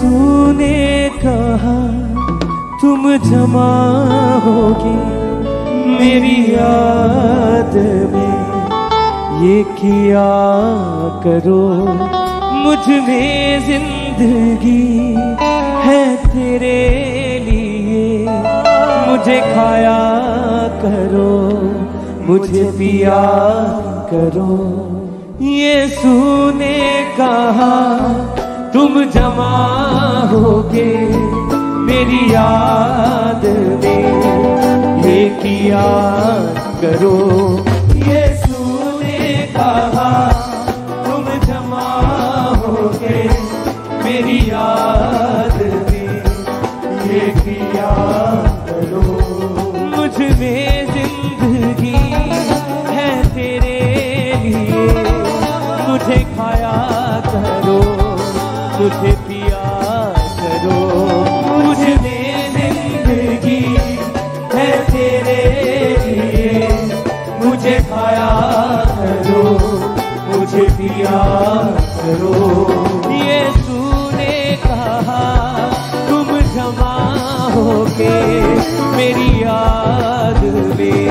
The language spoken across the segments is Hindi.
यीशु ने कहा तुम जमा होगी मेरी याद में, ये किया करो मुझ में जिंदगी है तेरे लिए, मुझे खाया करो मुझे पिया करो। यीशु ने कहा तुम जमा होगे मेरी याद में, ये किया करो। यीशु ने कहा तुम जमा होगे मेरी याद में, ये किया करो। मुझ में जिंदगी है तेरे लिए, मुझे खाया करो मुझे पिया करो। मुझ में जिंदगी है तेरे लिए, मुझे खाया करो मुझे पिया करो। यीशु ने कहा तुम जमा होगे मेरी याद में,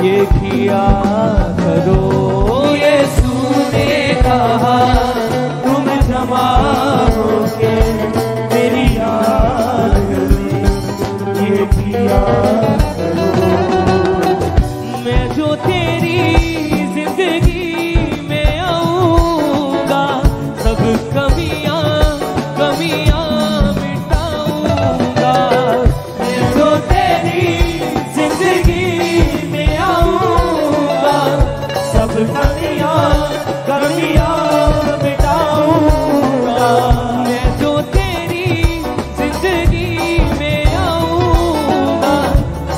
ये किया करो। यीशु ने कहा तुम जमा होगे मेरी याद में, ये किया करो। मैं जो तेरी जिंदगी में आऊंगा, सब कमियां मिटाऊंगा। मैं जो तेरी जिंदगी में आऊंगा, सब कमियां मिटाऊंगा। मैं जो तेरी जिंदगी में आऊंगा,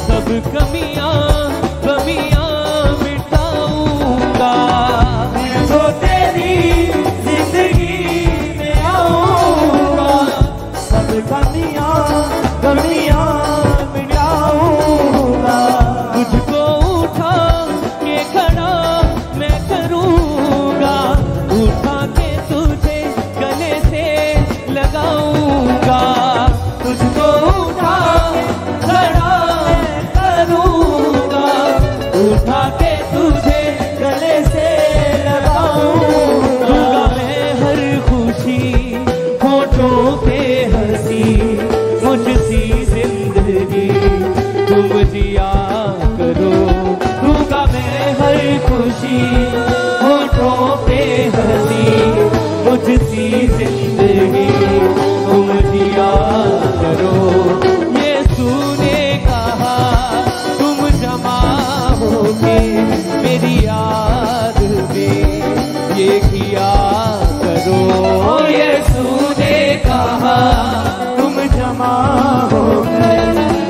सब कमियां मिटाऊंगा। मैं जो तेरी जिंदगी में आऊंगा, सब कमियां मिटाऊंगा। तुझको उठा के खड़ा मैं करूंगा, उठा के तुझे गले से लगाऊंगा। तुझको उठा के खड़ा मैं करूंगा, उठा के तुझे गले से लगाऊंगा। मैं हर खुशी होठों पे हंसी, मुझसी जिंदगी तुम जिया करो। दूंगा मैं हर खुशी होठों पे हंसी, मुझसी जिंदगी तुम जिया करो। यीशु ने कहा तुम जमा होगे मेरी याद में, ये किया करो। यीशु ने कहा तुम जमा होगे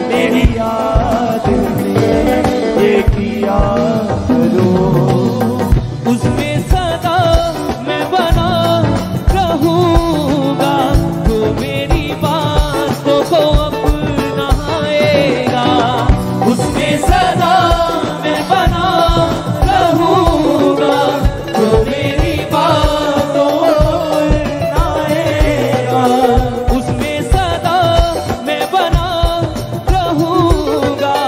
मेरी याद में, ये किया करो। उसमें सदा मैं बना रहूंगा, तो मेरी बातों को अपनाएगा। उसमें सदा मैं बना रहूंगा, तो मेरी बातों को अपनाएगा। उसमें सदा मैं बना रहूंगा,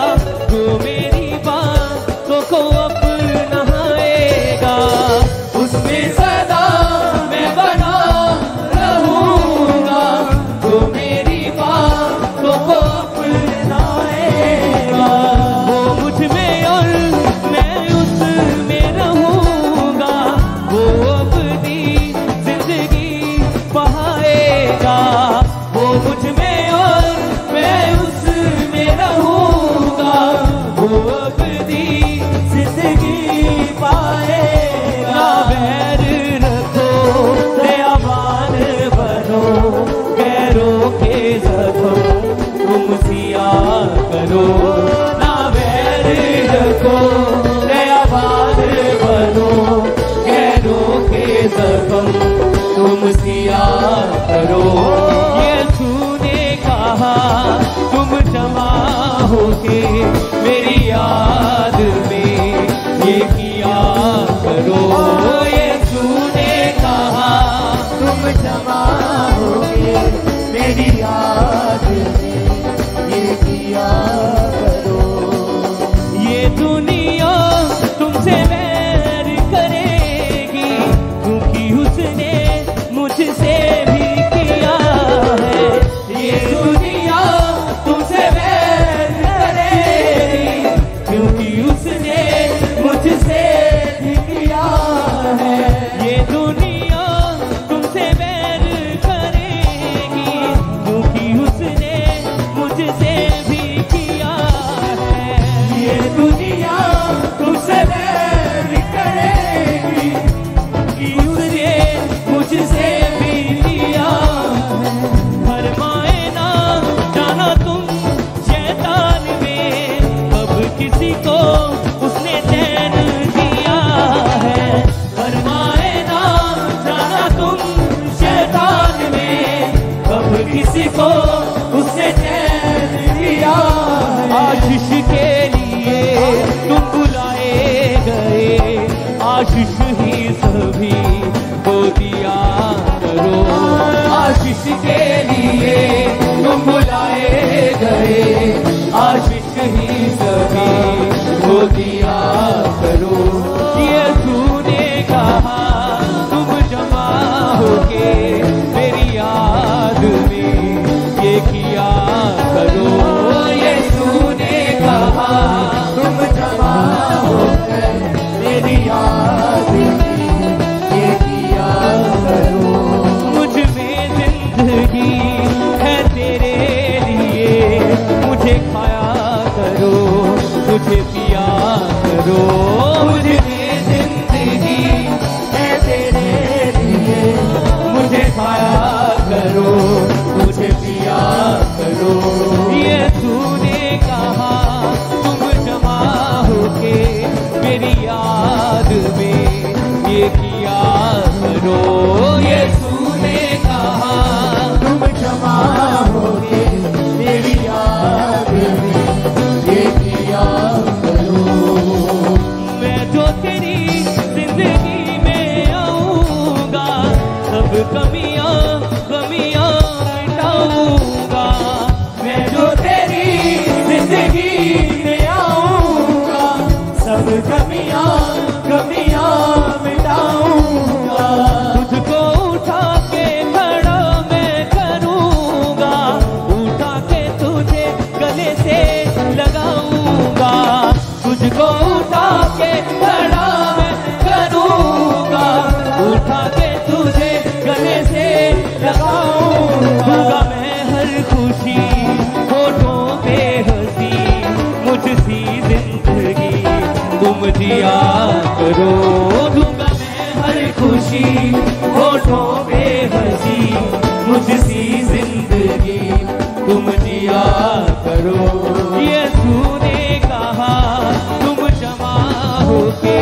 तो मेरी बातों को अपनाएगा। उसमें सदा मैं बना रहूंगा, तो मेरी बातों को अपनाएगा। वो मुझ में और मैं उस में रहूंगा, वो अपनी जिंदगी बहाएगा। वो मुझ में और मैं उस में रहूंगा, वो अपनी जिंदगी पाएगा। ना बैर रखो दयावान बनो, गैरों के जख्म तुम सिया करो। ना बैर रखो दयावान बनो, गैरों के जख्म तुम सिया करो। यीशु ने कहा तुम जमा होगे मेरी याद में, ये किया करो। यीशु ने कहा तुम जमा होगे के लिए तुम बुलाए गए, आशिक ही सभी को दिया करो। ये तूने कहा तुम जमा होके मेरी याद में ये किया करो। ये तूने कहा तुम जमा होकर मेरी याद में ये किया करो। मुझ में जिंदगी है तेरे लिए, मुझे खाया करो, तुझे पिया करो। मुझ में जिंदगी है तेरे लिए, मुझे खाया करो, तुझे पिया करो। ये तूने कहा तुम जमा होके मेरी याद में ये किया करो। ये तूने कहा तुम जमा होके मेरी याद में ये किया करो। मैं जो तेरी जिंदगी में आऊंगा, सब कमियां कमियां मिटाऊंगा। मैं जो तेरी जिंदगी में आऊंगा, सब कमियां कमियां मिटाऊंगा। तुझको उठा के खड़ा मैं करूंगा, उठा के तुझे गले से लगाऊंगा। तुझको उठा के खड़ा मैं करूंगा, उठा के तुझे गले से लगाऊंगा। मैं हर खुशी होठों पे हंसी, मुझसी जिंदगी तुम जिया करो। दूंगा मैं हर खुशी होठों पे हंसी, मुझसी जिंदगी तुम जिया करो। ये तूने कहा तुम जमा होके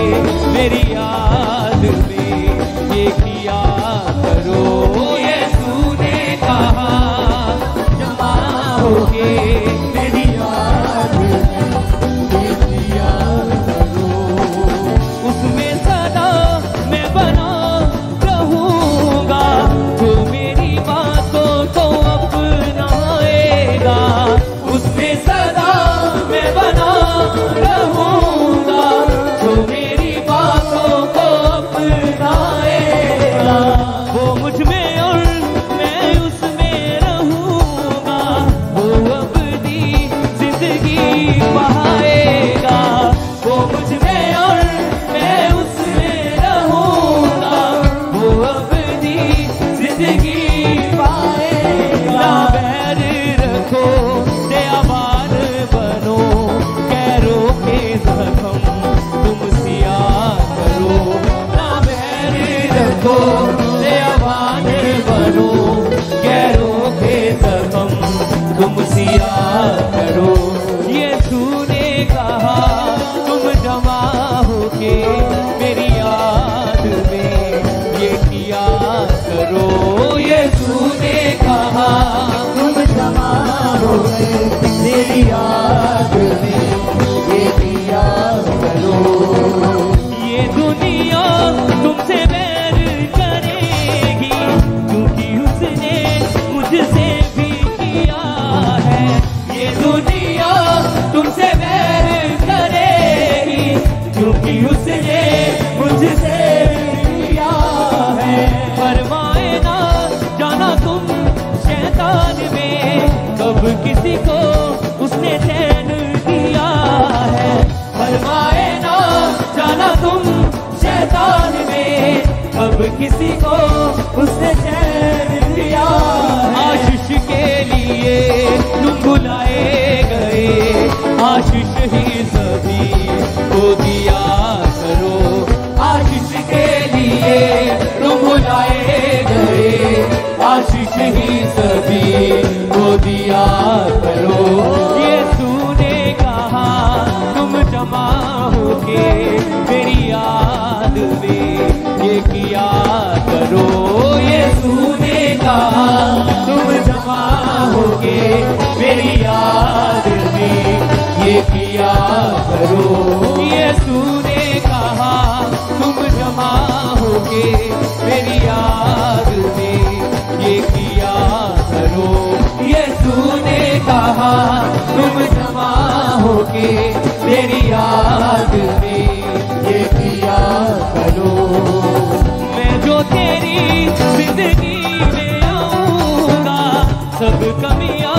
मेरी याद में ये किया करो। ये तूने कहा जमा होके मेरी याद में ये किया करो। उसमें सदा मैं बना रहूंगा, जो मेरी बातों को अपनाएगा। उसमें सदा मैं बना रहूंगा, जो मेरी बातों को अपनाएगा। वो मुझ में और मैं उसमें रहूंगा, वो अपनी जिंदगी बहाएगा। वो मुझ में और मैं उसमें रहूंगा, वो अपनी जिंदगी पाएगा। ना बैर रखो दयावान बनो, कैरों के जख्म तुम सिया करो। ना बैर रखो दयावान बनो, कैरों के जख्म तुम सिया करो। ये तूने कहा तुम जमा होके मेरी याद में ये किया करो। ये तूने कहा तुम जमा होके मेरी याद में ये किया करो। ये दुनिया तुमसे बैर करेगी, क्योंकि उसने मुझसे भी किया है। ये दुनिया तुमसे बैर करेगी, क्योंकि उसने मुझसे भी किया है। फरमाए ना जाना तुम शैतान में, कब किसी को उसने चैन दिया है। फरमाए ना जाना तुम शैतान में, कब किसी को उसने चैन दिया है। आशीष के लिए तुम बुलाए गए, आशीष ही सभी को दिया करो। आशीष के लिए तुम बुलाए गए, आशीष ही सभी को दिया करो। ये तूने कहा तुम जमा होके मेरी याद में ये किया करो। ये तूने कहा तुम जमा होके मेरी याद में ये किया करो। ये तूने कहा तुम जमा होके मेरी याद में ये किया होके मेरी याद में ये किया करो। मैं जो तेरी जिंदगी में आऊंगा सब कमियां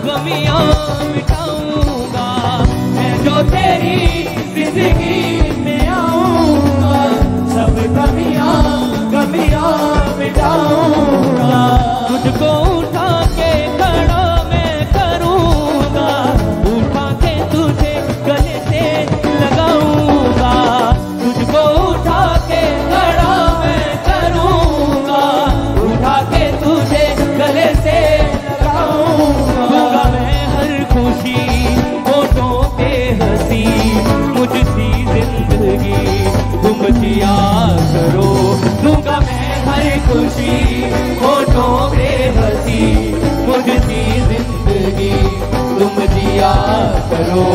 गमियां मिटाऊंगा। मैं जो तेरी जिंदगी में आऊंगा सब कमियां गमियां मिटाऊंगा। तुझको उठा के खड़ा मैं करूंगा, उठा के तुझे गले से लगाऊंगा। तुझको उठा के खड़ा मैं करूंगा, उठा के तुझे गले से लगाऊंगा। मैं हर खुशी होठों पे हंसी मुझसी जिंदगी तुम जिया करो। दूंगा मैं हर खुशी होठों पे हंसी मुझसी जिंदगी तुम जिया करो।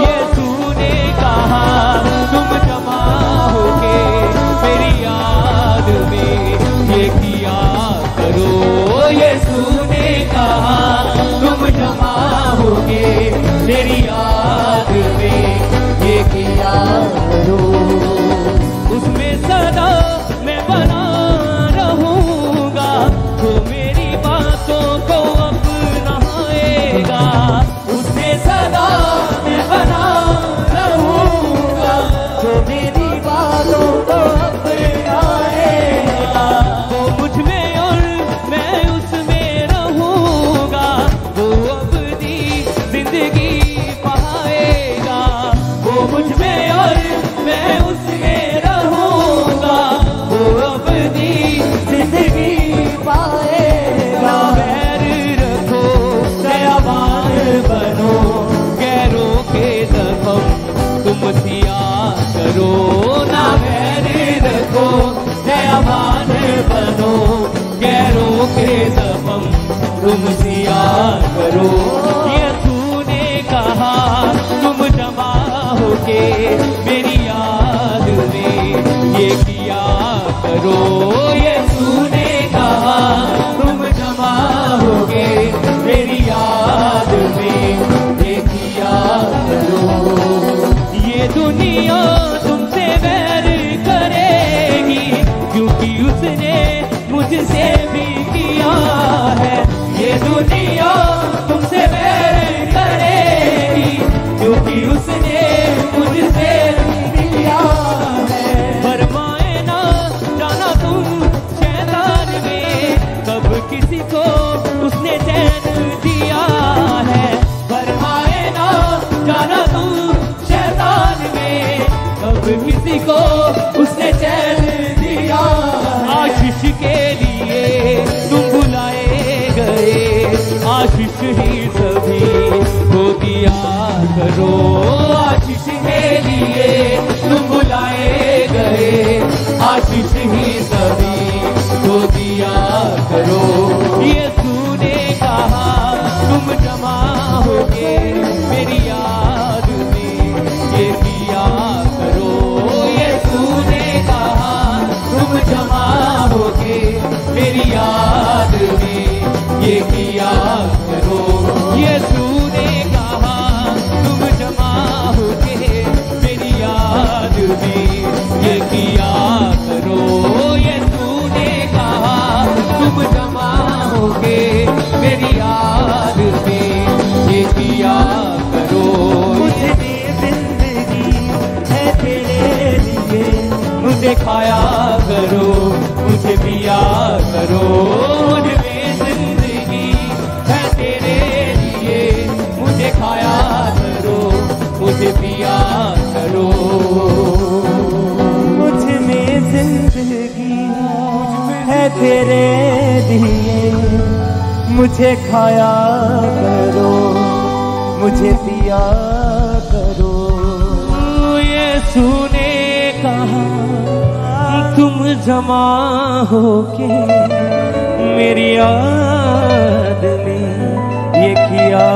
ये तूने कहा तुम जमा होके मेरी याद में ये किया करो। ये तूने कहा तुम जमा होके मेरी याद में ये किया करो। उसमें सदा मैं बना रहूंगा, तो मेरी बातों को अपनाएगा। उसमें सदा मैं बना रहूंगा, तो मेरी बातों को अपनाएगा। वो मुझ में और मैं उसमें रहूंगा, वो अपनी जिंदगी पाएगा। वो मुझ में और मैं उसमें रहूंगा, वो अपनी जिंदगी पाएगा। बैर रखो दयावान बनो, गैरों के जख्म तुम सिया करो। ना बैर रखो दयावान बनो, गैरों के जख्म तुम सिया करो। ये तूने कहा तुम जमा होके मेरी याद में ये किया करो। ये तूने कहा तुम जमा होके मेरी याद में ये किया करो। ये दुनिया तुमसे बैर करेगी, क्योंकि उसने मुझसे भी किया है। ये दुनिया तुमसे बैर करेगी, क्योंकि उसने मुझसे भी किया है। फरमाए ना जाना तुम शैतान में, कब किसी को उसने चैन दिया है। फरमाए ना जाना तुम शैतान में, कब किसी को उसने चैन दिया। आशीष के लिए तुम बुलाए गए, आशीष ही सभी को दिया करो। आशीष के लिए तुम बुलाए गए, आशीष ही सभी को दिया करो। ये तूने कहा तुम जमा होके मेरी याद में ये किया करो। ये तूने कहा तुम जमा होके मेरी याद में ये किया करो। ये तूने कहा तुम जमा होके मेरी याद में ये किया करो। ये तूने कहा तुम जमा होके मेरी याद में ये किया करो। मुझे जिंदगी है तेरे लिए, मुझे खाया करो, मुझे पिया करो। मुझे जिंदगी है तेरे लिए, मुझे खाया करो, मुझे पिया करो। मुझ में जिंदगी है तेरे लिए, मुझे खाया करो, मुझे पिया करो। यीशु ने कहा तुम जमा होके मेरी याद में ये किया